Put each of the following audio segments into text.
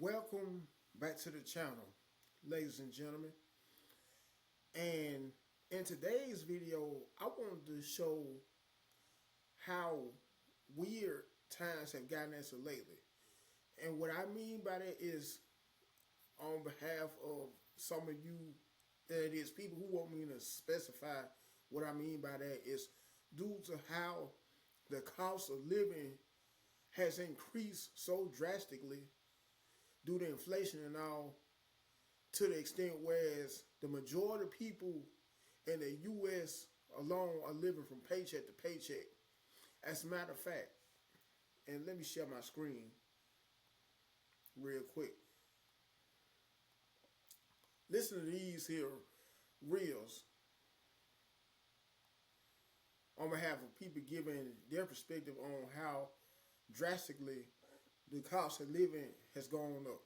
Welcome back to the channel, ladies and gentlemen. And in today's video, I wanted to show how weird times have gotten us lately. And what I mean by that is, on behalf of some of you, that is people who want me to specify what I mean by that is due to how the cost of living has increased so drastically due to inflation and all, to the extent whereas the majority of people in the U.S. alone are living from paycheck to paycheck. As a matter of fact, and let me share my screen real quick. Listen to these here reels on behalf of people giving their perspective on how drastically the cost of living has gone up.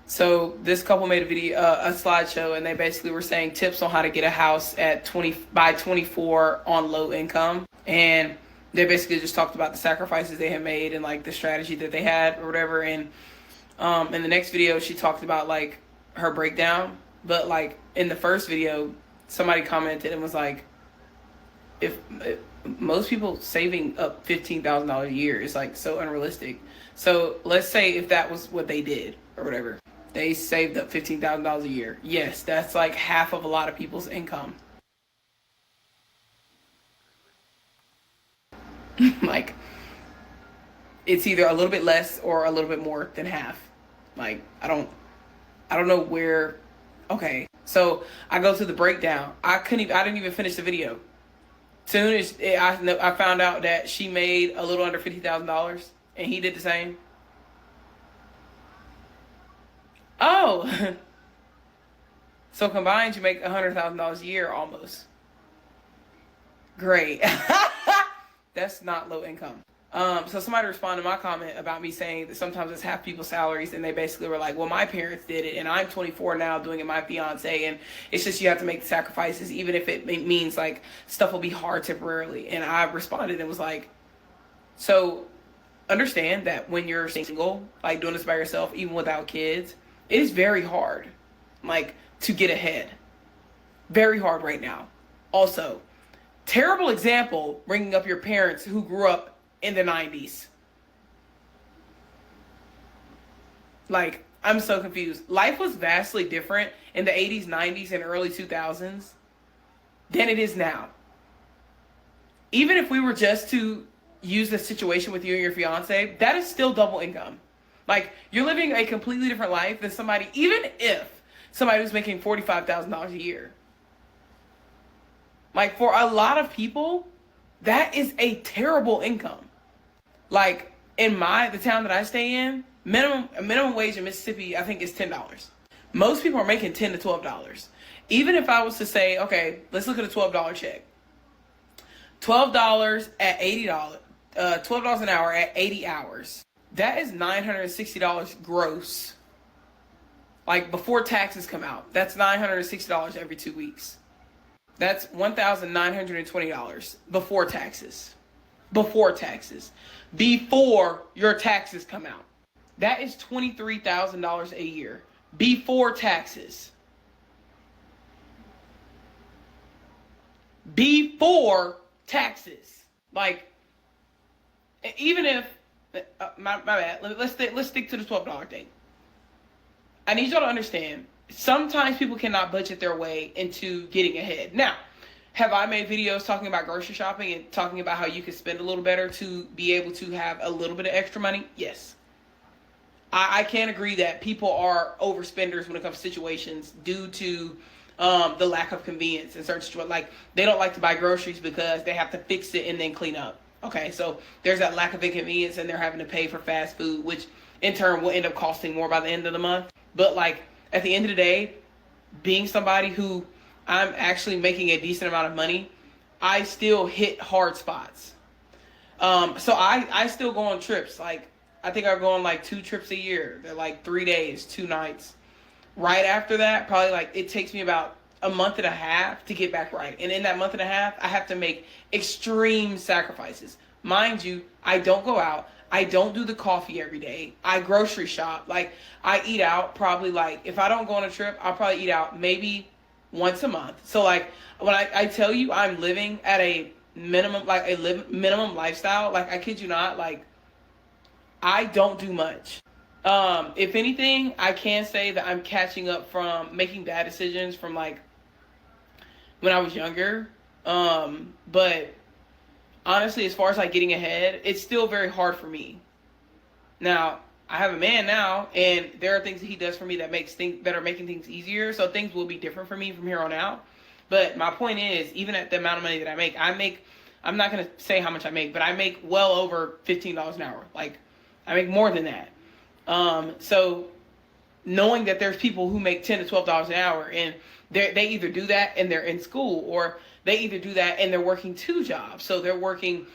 So this couple made a video, a slideshow, and they basically were saying tips on how to get a house at 20 by 24 on low income, and they basically just talked about the sacrifices they had made and like the strategy that they had or whatever. And in the next video, she talked about like her breakdown, but like in the first video, somebody commented and was like, if most people saving up $15,000 a year is like so unrealistic. So let's say if that was what they did or whatever. They saved up $15,000 a year. Yes, that's like half of a lot of people's income. Like, it's either a little bit less or a little bit more than half. Like, I don't know where. Okay, so I go to the breakdown. I didn't even finish the video. Soon as I found out that she made a little under $50,000 and he did the same. Oh, so combined you make $100,000 a year almost. Great. That's not low income. So somebody responded to my comment about me saying that sometimes it's half people's salaries, and they basically were like, well, my parents did it, and I'm 24 now doing it my fiance, and it's just you have to make the sacrifices, even if it means like stuff will be hard temporarily. And I responded and was like, so understand that when you're single, like doing this by yourself, even without kids, it is very hard, like, to get ahead. Very hard right now. Also, terrible example, bringing up your parents who grew up in the 90s. Like, I'm so confused. Life was vastly different in the 80s, 90s, and early 2000s than it is now. Even if we were just to use the situation with you and your fiance, that is still double income. Like, you're living a completely different life than somebody, even if somebody was making $45,000 a year. Like, for a lot of people, that is a terrible income. Like, in the town that I stay in, minimum wage in Mississippi, I think, is $10. Most people are making $10 to $12. Even if I was to say, okay, let's look at a $12 check. $12 at $80, $12 an hour at 80 hours. That is $960 gross. Like, before taxes come out, that's $960 every 2 weeks. That's $1,920 before taxes. Before taxes. Before your taxes come out. That is $23,000 a year. Before taxes. Before taxes. Like, even if, my bad, let's stick to the $12 thing. I need y'all to understand, sometimes people cannot budget their way into getting ahead. Now, have I made videos talking about grocery shopping and talking about how you can spend a little better to be able to have a little bit of extra money? Yes. I can agree that people are overspenders when it comes to situations due to the lack of convenience in certain situations. Like, they don't like to buy groceries because they have to fix it and then clean up. Okay, so there's that lack of inconvenience, and they're having to pay for fast food, which in turn will end up costing more by the end of the month. But like, at the end of the day, being somebody who I'm actually making a decent amount of money, I still hit hard spots. So I still go on trips. Like, I think I go on like 2 trips a year. They're like 3 days, 2 nights. Right after that, probably like it takes me about a month and a half to get back right. And in that month and a half, I have to make extreme sacrifices. Mind you, I don't go out. I don't do the coffee every day. I grocery shop. Like, I eat out probably, like, if I don't go on a trip, I'll probably eat out maybe once a month. So, like, when I tell you I'm living at a minimum, like, minimum lifestyle, like, I kid you not, like, I don't do much. If anything, I can say that I'm catching up from making bad decisions from, like, when I was younger. But honestly, as far as like getting ahead, it's still very hard for me. Now, I have a man now, and there are things that he does for me that are making things easier. So things will be different for me from here on out. But my point is, even at the amount of money that I make, I'm not going to say how much I make, but I make well over $15 an hour. Like, I make more than that. So knowing that there's people who make $10 to $12 an hour, and they either do that and they're in school, or they either do that and they're working 2 jobs. So they're working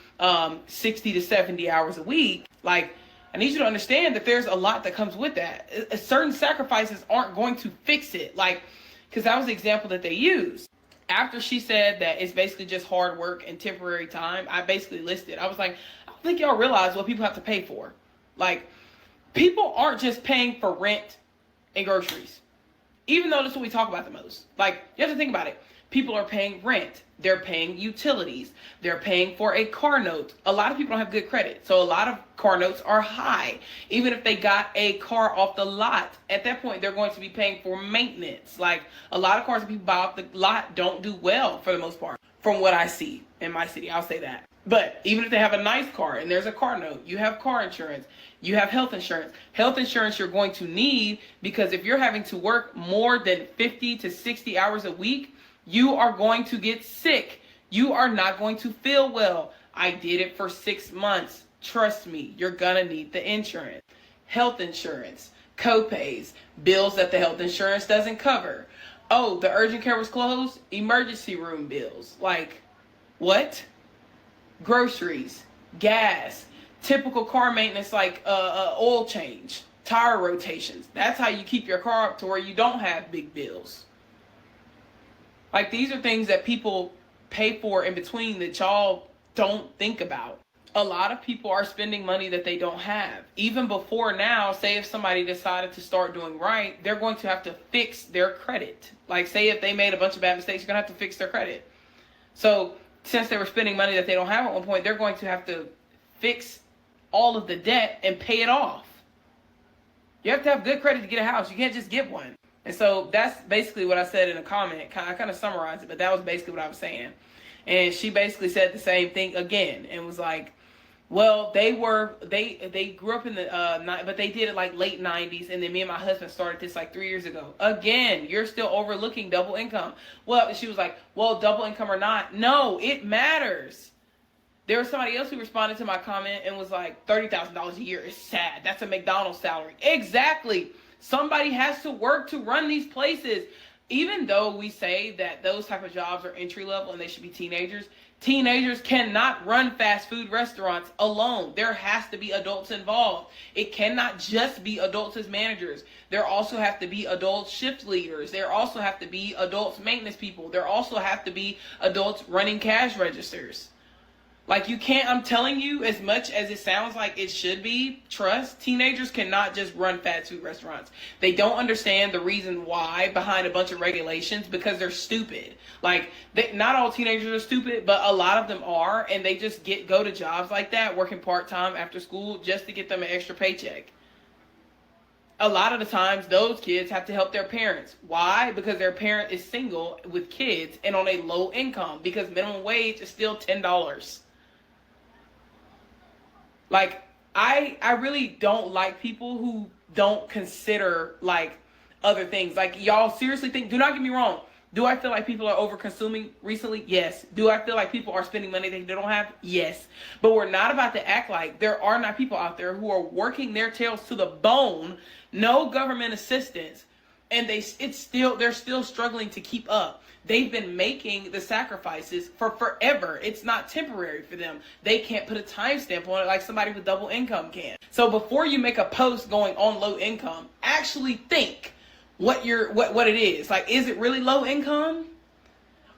60 to 70 hours a week. Like, I need you to understand that there's a lot that comes with that. Certain sacrifices aren't going to fix it. Like, because that was the example that they used. After she said that it's basically just hard work and temporary time, I basically listed. I was like, I don't think y'all realize what people have to pay for. Like, people aren't just paying for rent and groceries, even though that's what we talk about the most. Like, you have to think about it. People are paying rent. They're paying utilities. They're paying for a car note. A lot of people don't have good credit, so a lot of car notes are high. Even if they got a car off the lot, at that point, they're going to be paying for maintenance. Like, a lot of cars that people buy off the lot don't do well for the most part, from what I see in my city. I'll say that. But even if they have a nice car and there's a car note, you have car insurance, you have health insurance. Health insurance you're going to need, because if you're having to work more than 50 to 60 hours a week, you are going to get sick. You are not going to feel well. I did it for 6 months. Trust me, you're going to need the insurance. Health insurance, co-pays, bills that the health insurance doesn't cover. Oh, the urgent care was closed? Emergency room bills. Like, what? Groceries, gas, typical car maintenance like oil change, tire rotations. That's how you keep your car up to where you don't have big bills. Like, these are things that people pay for in between that y'all don't think about. A lot of people are spending money that they don't have. Even before now, say if somebody decided to start doing right, they're going to have to fix their credit. Like, say if they made a bunch of bad mistakes, you're going to have to fix their credit. So since they were spending money that they don't have at one point, they're going to have to fix all of the debt and pay it off. You have to have good credit to get a house. You can't just get one. And so that's basically what I said in a comment. I kind of summarized it, but that was basically what I was saying. And she basically said the same thing again and was like, well, they grew up in the, but they did it like late 90s. And then me and my husband started this like 3 years ago. Again, you're still overlooking double income. Well, she was like, well, double income or not. No, it matters. There was somebody else who responded to my comment and was like, $30,000 a year is sad. That's a McDonald's salary. Exactly. Somebody has to work to run these places. Even though we say that those type of jobs are entry level and they should be teenagers, teenagers cannot run fast food restaurants alone. There has to be adults involved. It cannot just be adults as managers. There also have to be adult shift leaders. There also have to be adults maintenance people. There also have to be adults running cash registers. Like, you can't, I'm telling you, as much as it sounds like it should be, trust, teenagers cannot just run fast food restaurants. They don't understand the reason why behind a bunch of regulations, because they're stupid. Like, not all teenagers are stupid, but a lot of them are, and they just go to jobs like that, working part-time after school, just to get them an extra paycheck. A lot of the times, those kids have to help their parents. Why? Because their parent is single with kids and on a low income, because minimum wage is still $10. Like, I really don't like people who don't consider, like, other things. Like, y'all seriously think, do not get me wrong. Do I feel like people are over consuming recently? Yes. Do I feel like people are spending money they don't have? Yes. But we're not about to act like there are not people out there who are working their tails to the bone, no government assistance, and they're still struggling to keep up. They've been making the sacrifices for forever. It's not temporary for them. They can't put a timestamp on it like somebody with double income can. So before you make a post going on low income, actually think, what it is. Like, is it really low income?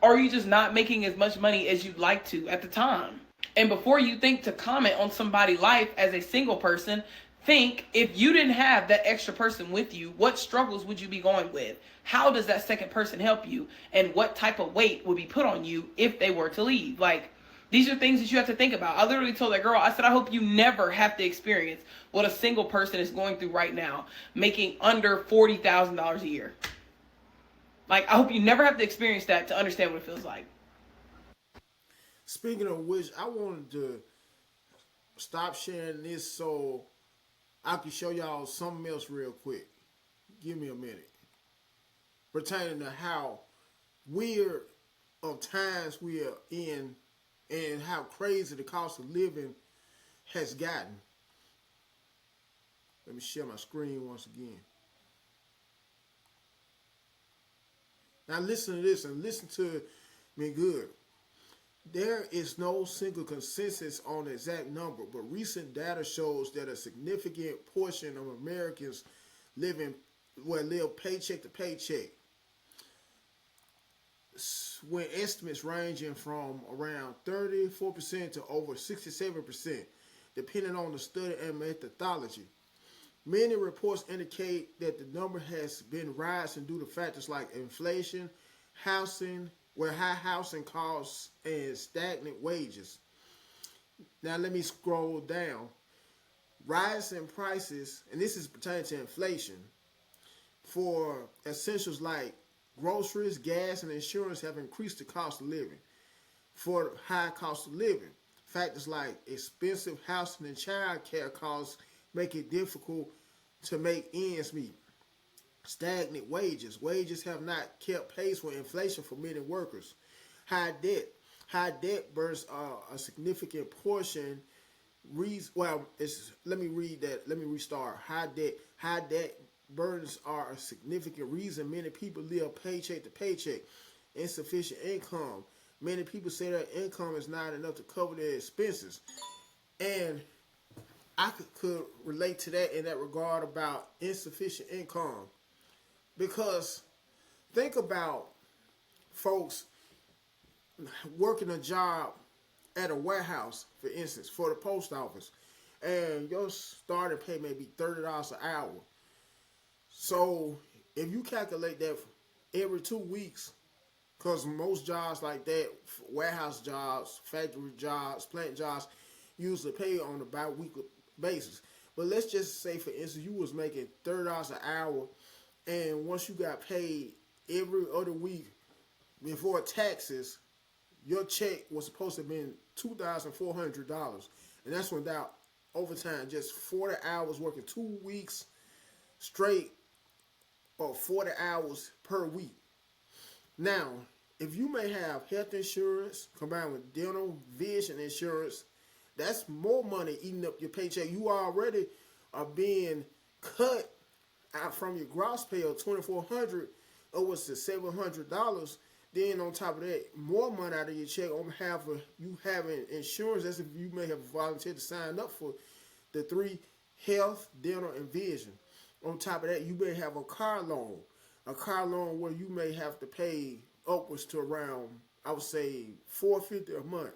Or are you just not making as much money as you'd like to at the time? And before you think to comment on somebody's life as a single person, think, if you didn't have that extra person with you, what struggles would you be going with? How does that second person help you? And what type of weight would be put on you if they were to leave? Like, these are things that you have to think about. I literally told that girl, I said, I hope you never have to experience what a single person is going through right now, making under $40,000 a year. Like, I hope you never have to experience that to understand what it feels like. Speaking of which, I wanted to stop sharing this so I can show y'all something else real quick. Give me a minute. Pertaining to how weird of times we are in and how crazy the cost of living has gotten. Let me share my screen once again. Now listen to this and listen to me good. There is no single consensus on the exact number, but recent data shows that a significant portion of Americans live paycheck to paycheck, when estimates ranging from around 34% to over 67%, depending on the study and methodology. Many reports indicate that the number has been rising due to factors like inflation, high housing costs, and stagnant wages. Now let me scroll down. Rising prices, and this is pertaining to inflation, for essentials like groceries, gas, and insurance have increased the cost of living. For the high cost of living, factors like expensive housing and child care costs make it difficult to make ends meet. Stagnant wages. Wages have not kept pace with inflation for many workers. High debt. High debt burns a significant portion. Let me read that. Let me restart. High debt. High debt burdens are a significant reason many people live paycheck to paycheck. Insufficient income. Many people say their income is not enough to cover their expenses. And I could relate to that in that regard about insufficient income. Because think about folks working a job at a warehouse, for instance, for the post office, and your starting pay may be $30 an hour. So if you calculate that every 2 weeks, because most jobs like that, warehouse jobs, factory jobs, plant jobs, usually pay on a bi-weekly basis. But let's just say, for instance, you was making $30 an hour, and once you got paid every other week before taxes, your check was supposed to have been $2,400. And that's without overtime, just 40 hours working 2 weeks straight, or 40 hours per week. Now, if you may have health insurance combined with dental, vision insurance, that's more money eating up your paycheck. You already are being cut out from your gross pay of $2,400 over to $700. Then on top of that, more money out of your check on behalf of you having insurance. That's if you may have volunteered to sign up for the 3: health, dental, and vision. On top of that, you may have a car loan where you may have to pay upwards to around, I would say, $450 a month.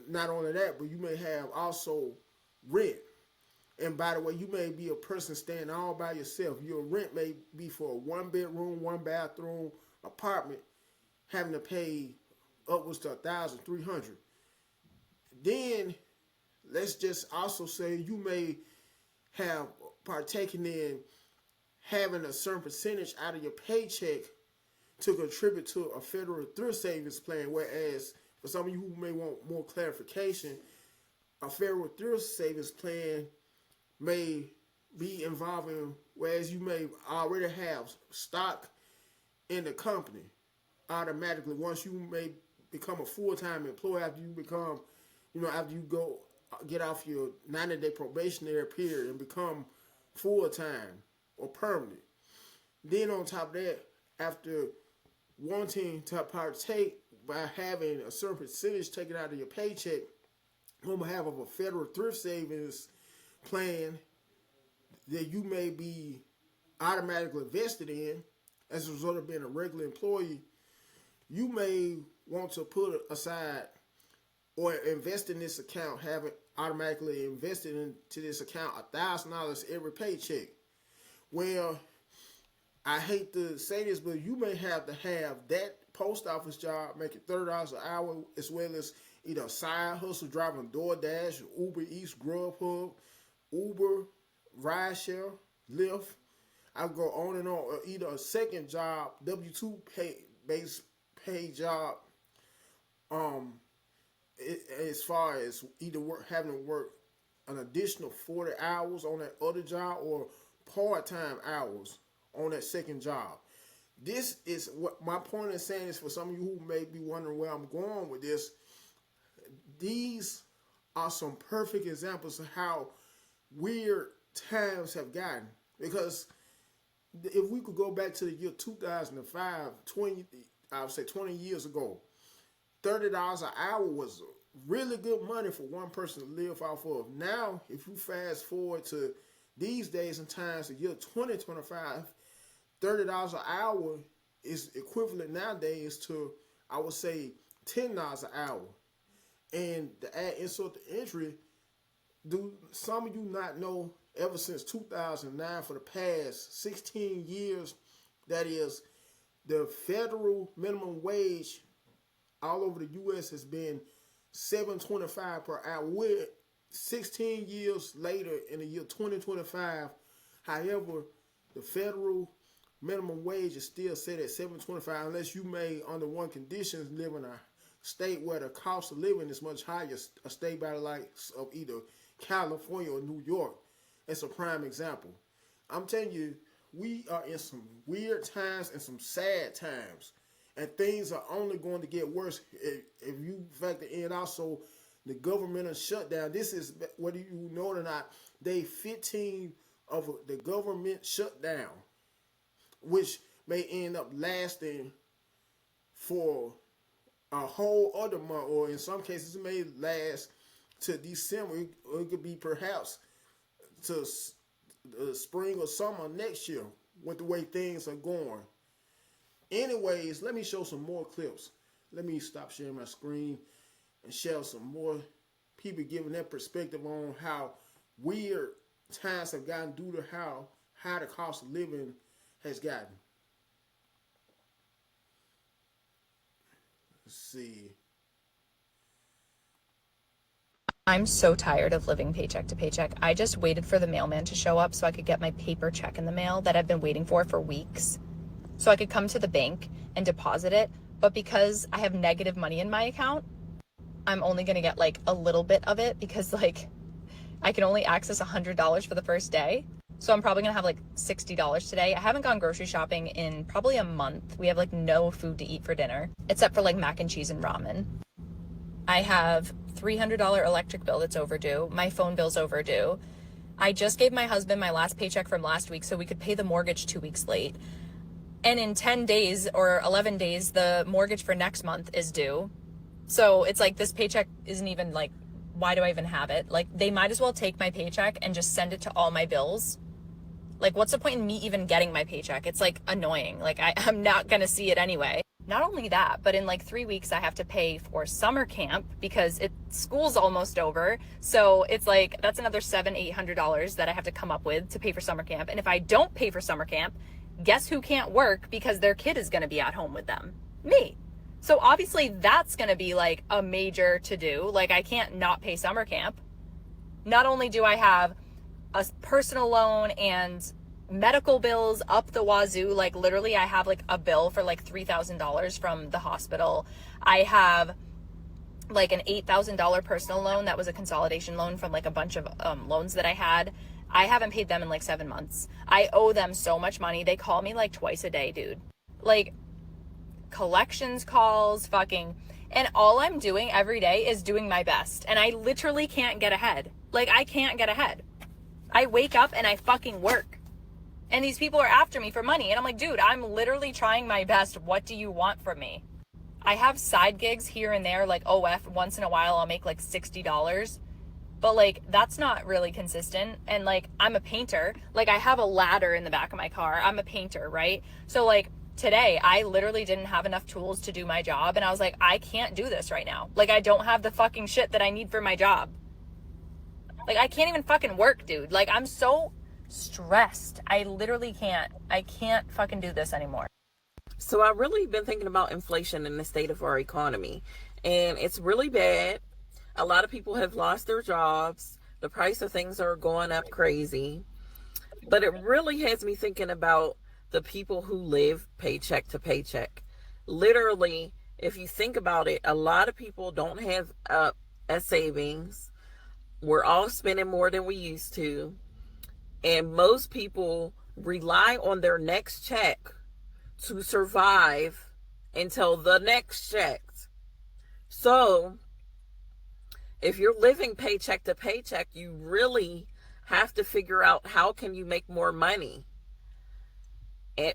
Not only that, but you may have also rent. And by the way, you may be a person staying all by yourself. Your rent may be for a 1-bedroom, 1-bathroom apartment, having to pay upwards to $1,300. Then let's just also say you may have partaken in having a certain percentage out of your paycheck to contribute to a federal thrift savings plan, whereas for some of you who may want more clarification, a federal thrift savings plan may be involving, whereas you may already have stock in the company automatically once you may become a full-time employee, after you become, after you go get off your 90-day probationary period and become full-time or permanent. Then on top of that, after wanting to partake by having a certain percentage taken out of your paycheck on behalf of a federal thrift savings plan, that you may be automatically invested in as a result of being a regular employee, you may want to put aside or invest in this account, have it automatically invested into this account $1,000 every paycheck. Well, I hate to say this, but you may have to have that post office job making $30 an hour, as well as either a side hustle driving DoorDash, Uber Eats, Grubhub, Uber, Rideshare, Lyft. I go on and on. Or either a second job, W-2 base pay job, as far as either having to work an additional 40 hours on that other job or part-time hours on that second job. This is what my point in saying is, for some of you who may be wondering where I'm going with this, these are some perfect examples of how weird times have gotten. Because if we could go back to the year 2005, I would say 20 years ago, $30 an hour was really good money for one person to live off of. Now, if you fast forward to these days and times, the year 2025, $30 an hour is equivalent nowadays to, I would say, $10 an hour. And to add insult to injury, do some of you not know, ever since 2009, for the past 16 years, that is, the federal minimum wage all over the U.S. has been $7.25 per hour. We're 16 years later in the year 2025. However, the federal minimum wage is still set at $7.25, unless you may, under one condition, live in a state where the cost of living is much higher, a state by the likes of either California or New York. It's a prime example. I'm telling you, we are in some weird times and some sad times, and things are only going to get worse if you factor in also the governmental shutdown. This is, whether you know it or not, day 15 of the government shutdown, which may end up lasting for a whole other month, or in some cases it may last to December. It could be perhaps to spring or summer next year with the way things are going. Anyways, let me show some more clips. Let me stop sharing my screen and share some more people giving their perspective on how weird times have gotten due to how high the cost of living has gotten. Let's see. I'm so tired of living paycheck to paycheck. I just waited for the mailman to show up so I could get my paper check in the mail that I've been waiting for weeks, so I could come to the bank and deposit it. But because I have negative money in my account, I'm only going to get like a little bit of it, because like I can only access $100 for the first day. So I'm probably going to have like $60 today. I haven't gone grocery shopping in probably a month. We have like no food to eat for dinner, except for like mac and cheese and ramen. I have $300 electric bill that's overdue. My phone bill's overdue. I just gave my husband my last paycheck from last week so we could pay the mortgage 2 weeks late. And in 10 days or 11 days, the mortgage for next month is due. So it's like, this paycheck isn't even like, why do I even have it? Like, they might as well take my paycheck and just send it to all my bills. Like, what's the point in me even getting my paycheck? It's like annoying. Like, I'm not going to see it anyway. Not only that, but in like 3 weeks, I have to pay for summer camp because school's almost over. So it's like, that's another $700-800 that I have to come up with to pay for summer camp. And if I don't pay for summer camp, guess who can't work because their kid is going to be at home with them? Me. So obviously that's going to be like a major to do. Like, I can't not pay summer camp. Not only do I have a personal loan and medical bills up the wazoo, like literally I have like a bill for like $3,000 from the hospital. I have like an $8,000 personal loan that was a consolidation loan from like a bunch of loans that I had. I haven't paid them in like 7 months. I owe them so much money. They call me like twice a day, dude. Like, collections calls, fucking, and all I'm doing every day is doing my best. And I literally can't get ahead. Like, I can't get ahead. I wake up and I fucking work. And these people are after me for money. And I'm like, dude, I'm literally trying my best. What do you want from me? I have side gigs here and there, like OF. Once in a while, I'll make like $60. but like that's not really consistent. And like I'm a painter, like I have a ladder in the back of my car. I'm a painter, right? So like today I literally didn't have enough tools to do my job, and I was like, I can't do this right now. Like I don't have the fucking shit that I need for my job. Like I can't even fucking work, dude. Like I'm so stressed. I literally can't. I can't fucking do this anymore. So I've really been thinking about inflation in the state of our economy, and it's really bad. A lot of people have lost their jobs. The price of things are going up crazy. But it really has me thinking about the people who live paycheck to paycheck. Literally, if you think about it, a lot of people don't have a savings. We're all spending more than we used to. And most people rely on their next check to survive until the next check. So if you're living paycheck to paycheck, you really have to figure out how can you make more money.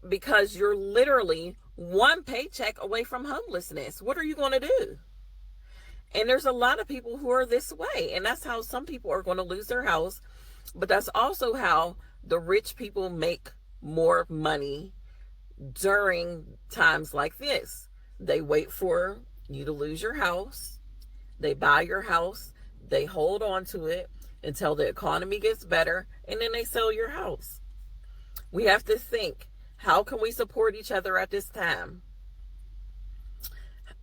Because you're literally one paycheck away from homelessness. What are you going to do? And there's a lot of people who are this way. And that's how some people are going to lose their house. But that's also how the rich people make more money during times like this. They wait for you to lose your house. They buy your house. They hold on to it until the economy gets better. And then they sell your house. We have to think, how can we support each other at this time?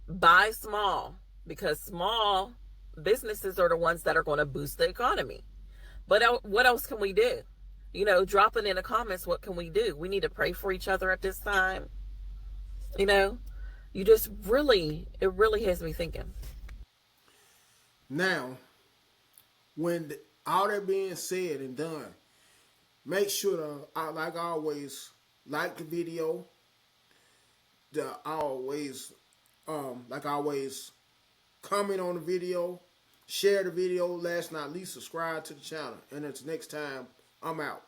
Buy small, because small businesses are the ones that are going to boost the economy. But what else can we do? You know, drop it in the comments. What can we do? We need to pray for each other at this time. You know, it really has me thinking. Now, when all that being said and done, make sure to, like always, like the video. Like always, comment on the video, share the video. Last but not least, subscribe to the channel. And until next time, I'm out.